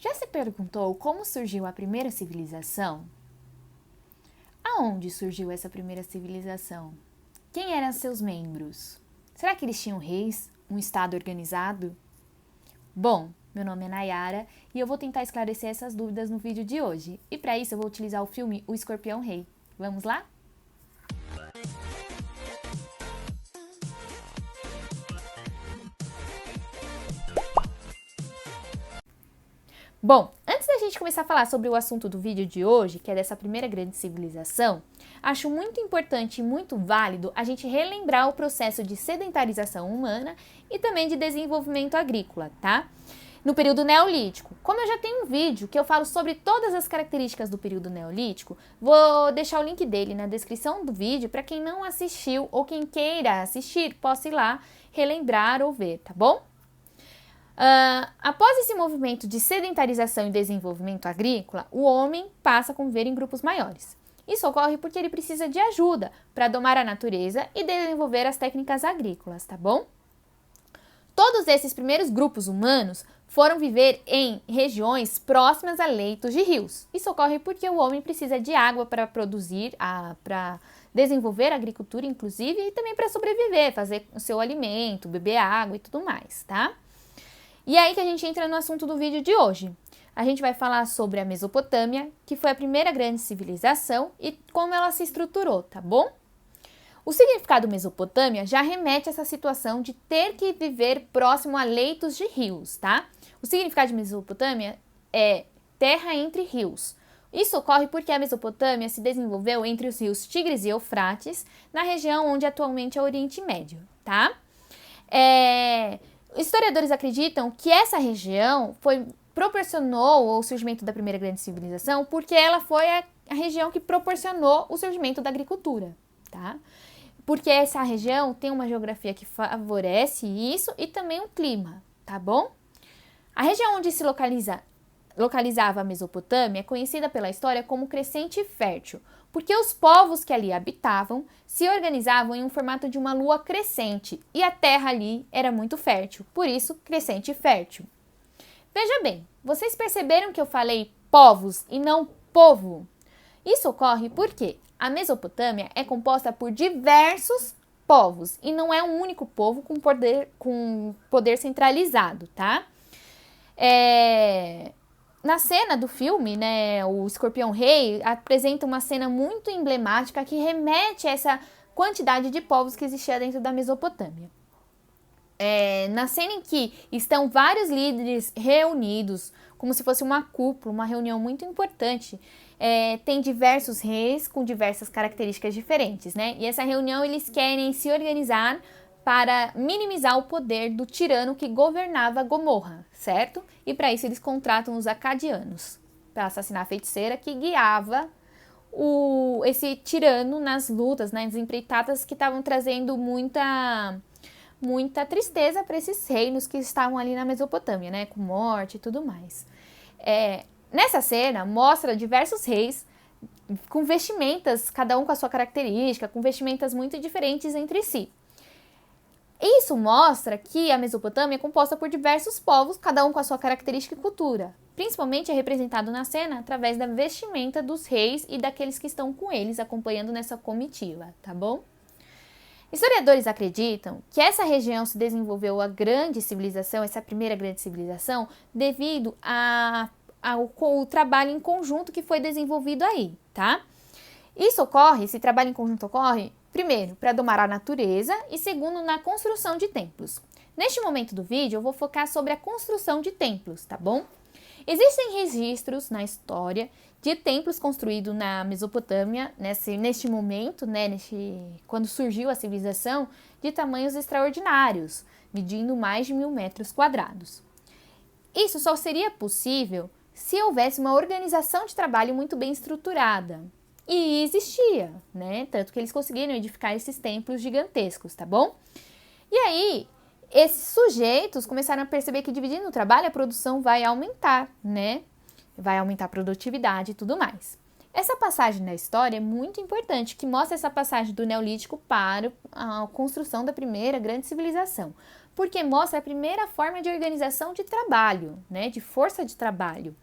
Já se perguntou como surgiu a primeira civilização? Aonde surgiu essa primeira civilização? Quem eram seus membros? Será que eles tinham reis? Um estado organizado? Bom, meu nome é Nayara e eu vou tentar esclarecer essas dúvidas no vídeo de hoje. E para isso eu vou utilizar o filme O Escorpião Rei. Vamos lá? Bom, antes da gente começar a falar sobre o assunto do vídeo de hoje, que é dessa primeira grande civilização, acho muito importante e muito válido a gente relembrar o processo de sedentarização humana e também de desenvolvimento agrícola, tá? No período neolítico. Como eu já tenho um vídeo que eu falo sobre todas as características do período neolítico, vou deixar o link dele na descrição do vídeo para quem não assistiu ou quem queira assistir, possa ir lá relembrar ou ver, tá bom? Após esse movimento de sedentarização e desenvolvimento agrícola, o homem passa a conviver em grupos maiores. Isso ocorre porque ele precisa de ajuda para domar a natureza e desenvolver as técnicas agrícolas, tá bom? Todos esses primeiros grupos humanos foram viver em regiões próximas a leitos de rios. Isso ocorre porque o homem precisa de água para produzir, para desenvolver a agricultura, inclusive, e também para sobreviver, fazer o seu alimento, beber água e tudo mais, tá? E aí que a gente entra no assunto do vídeo de hoje. A gente vai falar sobre a Mesopotâmia, que foi a primeira grande civilização e como ela se estruturou, tá bom? O significado Mesopotâmia já remete a essa situação de ter que viver próximo a leitos de rios, tá? O significado de Mesopotâmia é terra entre rios. Isso ocorre porque a Mesopotâmia se desenvolveu entre os rios Tigres e Eufrates, na região onde atualmente é o Oriente Médio, tá? Historiadores acreditam que essa região proporcionou o surgimento da primeira grande civilização porque ela foi a região que proporcionou o surgimento da agricultura, tá? Porque essa região tem uma geografia que favorece isso e também um clima, tá bom? A região onde se localizava a Mesopotâmia é conhecida pela história como Crescente Fértil, porque os povos que ali habitavam se organizavam em um formato de uma lua crescente e a terra ali era muito fértil, por isso Crescente Fértil. Veja bem, vocês perceberam que eu falei povos e não povo? Isso ocorre porque a Mesopotâmia é composta por diversos povos e não é um único povo com poder centralizado, tá? Na cena do filme, né, o Escorpião Rei apresenta uma cena muito emblemática que remete a essa quantidade de povos que existia dentro da Mesopotâmia. Na cena em que estão vários líderes reunidos, como se fosse uma cúpula, uma reunião muito importante, tem diversos reis com diversas características diferentes, né? E essa reunião eles querem se organizar para minimizar o poder do tirano que governava Gomorra, certo? E para isso eles contratam os acadianos para assassinar a feiticeira que guiava esse tirano nas lutas, nas empreitadas que estavam trazendo muita tristeza para esses reinos que estavam ali na Mesopotâmia, né? Com morte e tudo mais. Nessa cena mostra diversos reis com vestimentas, cada um com a sua característica, com vestimentas muito diferentes entre si. Isso mostra que a Mesopotâmia é composta por diversos povos, cada um com a sua característica e cultura. Principalmente é representado na cena através da vestimenta dos reis e daqueles que estão com eles acompanhando nessa comitiva, tá bom? Historiadores acreditam que essa região se desenvolveu a grande civilização, essa primeira grande civilização, devido ao trabalho em conjunto que foi desenvolvido aí, tá? Esse trabalho em conjunto ocorre, primeiro, para domar a natureza e segundo, na construção de templos. Neste momento do vídeo, eu vou focar sobre a construção de templos, tá bom? Existem registros na história de templos construídos na Mesopotâmia, neste momento, né, quando surgiu a civilização, de tamanhos extraordinários, medindo mais de 1.000 metros quadrados. Isso só seria possível se houvesse uma organização de trabalho muito bem estruturada. E existia, né? Tanto que eles conseguiram edificar esses templos gigantescos, tá bom? E aí, esses sujeitos começaram a perceber que dividindo o trabalho, a produção vai aumentar, né? Vai aumentar a produtividade e tudo mais. Essa passagem da história é muito importante, que mostra essa passagem do Neolítico para a construção da primeira grande civilização, porque mostra a primeira forma de organização de trabalho, né, de força de trabalho.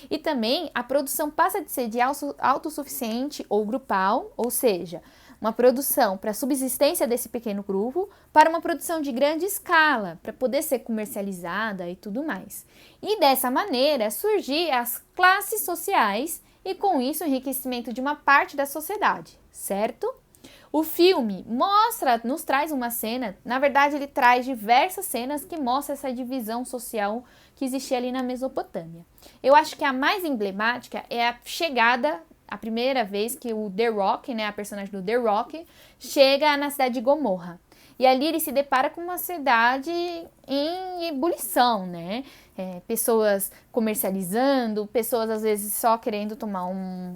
E também a produção passa de ser de autossuficiente ou grupal, ou seja, uma produção para a subsistência desse pequeno grupo, para uma produção de grande escala, para poder ser comercializada e tudo mais. E dessa maneira surgir as classes sociais e com isso o enriquecimento de uma parte da sociedade, certo? O filme nos traz uma cena, na verdade ele traz diversas cenas que mostram essa divisão social que existia ali na Mesopotâmia. Eu acho que a mais emblemática é a chegada, a primeira vez que o The Rock, né, a personagem do The Rock, chega na cidade de Gomorra. E ali ele se depara com uma cidade em ebulição, né? Pessoas comercializando, pessoas às vezes só querendo tomar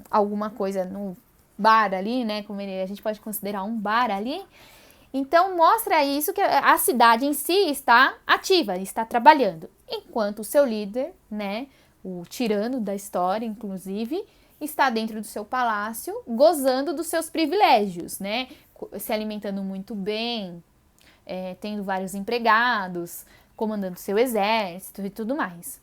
alguma coisa no bar ali, né? Como a gente pode considerar um bar ali. Então mostra isso que a cidade em si está ativa, está trabalhando. Enquanto o seu líder, né? O tirano da história, inclusive, está dentro do seu palácio, gozando dos seus privilégios, né? Se alimentando muito bem, tendo vários empregados, comandando seu exército e tudo mais.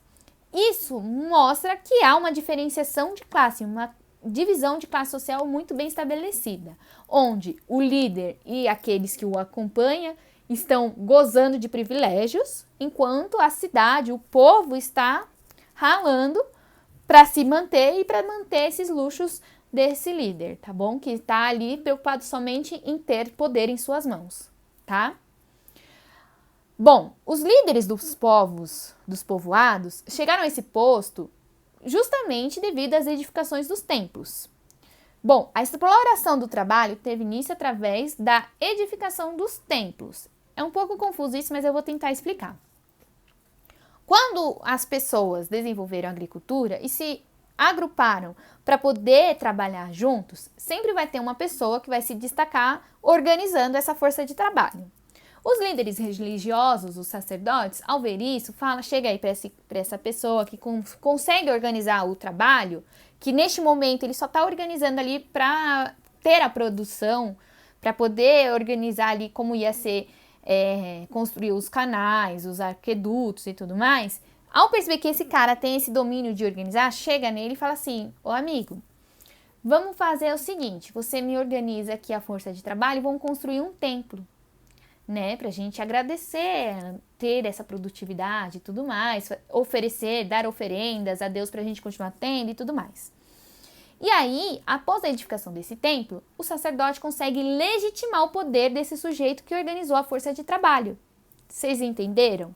Isso mostra que há uma diferenciação de classe, uma divisão de classe social muito bem estabelecida, onde o líder e aqueles que o acompanham estão gozando de privilégios, enquanto a cidade, o povo está ralando para se manter e para manter esses luxos desse líder, tá bom? Que está ali preocupado somente em ter poder em suas mãos, tá? Bom, os líderes dos povoados, chegaram a esse posto justamente devido às edificações dos templos. Bom, a exploração do trabalho teve início através da edificação dos templos. É um pouco confuso isso, mas eu vou tentar explicar. Quando as pessoas desenvolveram a agricultura e se agruparam para poder trabalhar juntos, sempre vai ter uma pessoa que vai se destacar organizando essa força de trabalho. Os líderes religiosos, os sacerdotes, ao ver isso, chega aí para essa pessoa que consegue organizar o trabalho, que neste momento ele só está organizando ali para ter a produção, para poder organizar ali como ia ser, construir os canais, os aquedutos e tudo mais. Ao perceber que esse cara tem esse domínio de organizar, chega nele e fala assim: ô amigo, vamos fazer o seguinte, você me organiza aqui a força de trabalho e vamos construir um templo, né, pra gente agradecer, ter essa produtividade e tudo mais, oferecer, dar oferendas a Deus pra gente continuar tendo e tudo mais. E aí, após a edificação desse templo, o sacerdote consegue legitimar o poder desse sujeito que organizou a força de trabalho. Vocês entenderam?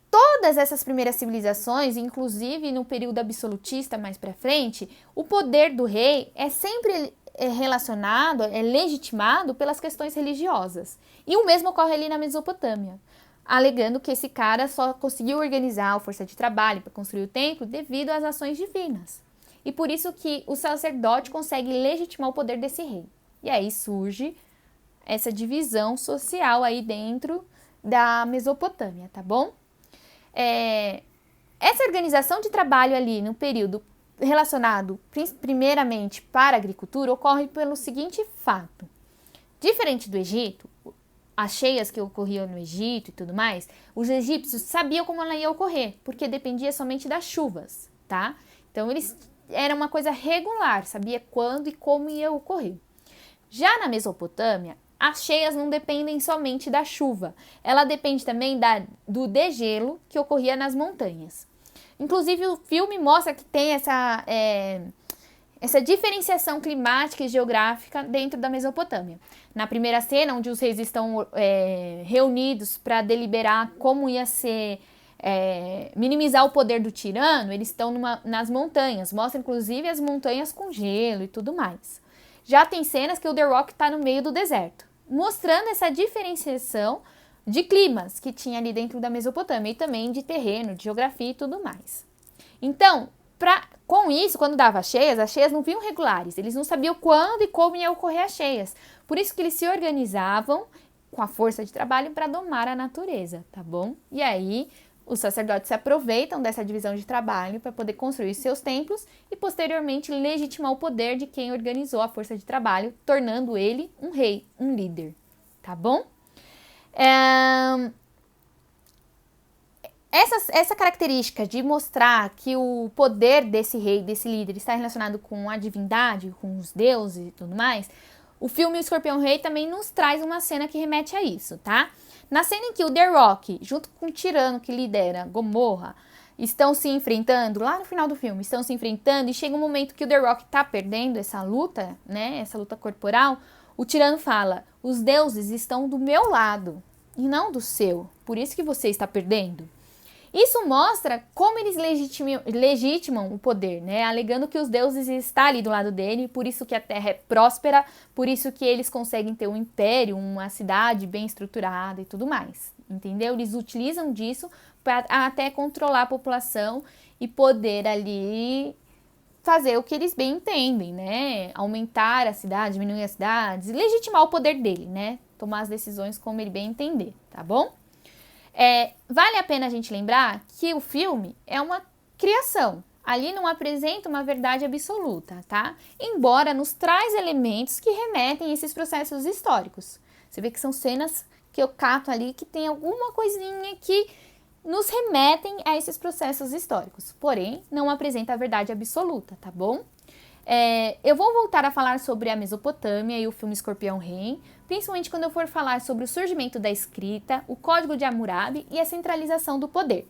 Todas essas primeiras civilizações, inclusive no período absolutista mais pra frente, o poder do rei é sempre relacionado, é legitimado pelas questões religiosas. E o mesmo ocorre ali na Mesopotâmia, alegando que esse cara só conseguiu organizar a força de trabalho para construir o templo devido às ações divinas. E por isso que o sacerdote consegue legitimar o poder desse rei. E aí surge essa divisão social aí dentro da Mesopotâmia, tá bom? Essa organização de trabalho ali no período relacionado primeiramente para a agricultura ocorre pelo seguinte fato. Diferente do Egito, as cheias que ocorriam no Egito e tudo mais, os egípcios sabiam como ela ia ocorrer, porque dependia somente das chuvas, tá? Então, era uma coisa regular, sabia quando e como ia ocorrer. Já na Mesopotâmia, as cheias não dependem somente da chuva, ela depende também do degelo que ocorria nas montanhas. Inclusive, o filme mostra que tem essa diferenciação climática e geográfica dentro da Mesopotâmia. Na primeira cena, onde os reis estão reunidos para deliberar como ia ser minimizar o poder do tirano, eles estão nas montanhas. Mostra, inclusive, as montanhas com gelo e tudo mais. Já tem cenas que o The Rock está no meio do deserto, mostrando essa diferenciação de climas que tinha ali dentro da Mesopotâmia e também de terreno, de geografia e tudo mais. Então, com isso, quando dava as cheias não vinham regulares, eles não sabiam quando e como ia ocorrer as cheias. Por isso que eles se organizavam com a força de trabalho para domar a natureza, tá bom? E aí Os sacerdotes se aproveitam dessa divisão de trabalho para poder construir seus templos e, posteriormente, legitimar o poder de quem organizou a força de trabalho, tornando ele um rei, um líder. Tá bom? Essa característica de mostrar que o poder desse rei, desse líder, está relacionado com a divindade, com os deuses e tudo mais, o filme O Escorpião Rei também nos traz uma cena que remete a isso, tá? Na cena em que o The Rock, junto com o tirano que lidera Gomorra, estão se enfrentando, lá no final do filme, estão se enfrentando e chega um momento que o The Rock tá perdendo essa luta, né, essa luta corporal, o tirano fala, os deuses estão do meu lado e não do seu, por isso que você está perdendo. Isso mostra como eles legitimam o poder, né? Alegando que os deuses estão ali do lado dele, por isso que a terra é próspera, por isso que eles conseguem ter um império, uma cidade bem estruturada e tudo mais, entendeu? Eles utilizam disso para até controlar a população e poder ali fazer o que eles bem entendem, né? Aumentar a cidade, diminuir as cidades, legitimar o poder dele, né? Tomar as decisões como ele bem entender, tá bom? Vale a pena a gente lembrar que o filme é uma criação. Ali não apresenta uma verdade absoluta, tá? Embora nos traz elementos que remetem a esses processos históricos. Você vê que são cenas que eu cato ali que tem alguma coisinha que nos remetem a esses processos históricos. Porém, não apresenta a verdade absoluta, tá bom? Eu vou voltar a falar sobre a Mesopotâmia e o filme Escorpião Rei, principalmente quando eu for falar sobre o surgimento da escrita, o Código de Hammurabi e a centralização do poder.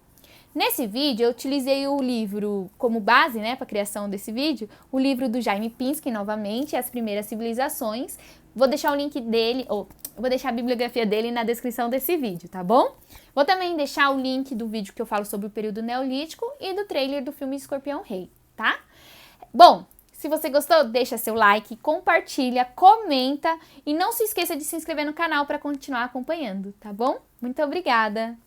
Nesse vídeo, eu utilizei o livro como base, né, para a criação desse vídeo, o livro do Jaime Pinsky, novamente, As Primeiras Civilizações. Vou deixar o link dele, vou deixar a bibliografia dele na descrição desse vídeo, tá bom? Vou também deixar o link do vídeo que eu falo sobre o período neolítico e do trailer do filme Escorpião Rei, tá? Bom, se você gostou, deixa seu like, compartilha, comenta e não se esqueça de se inscrever no canal para continuar acompanhando, tá bom? Muito obrigada!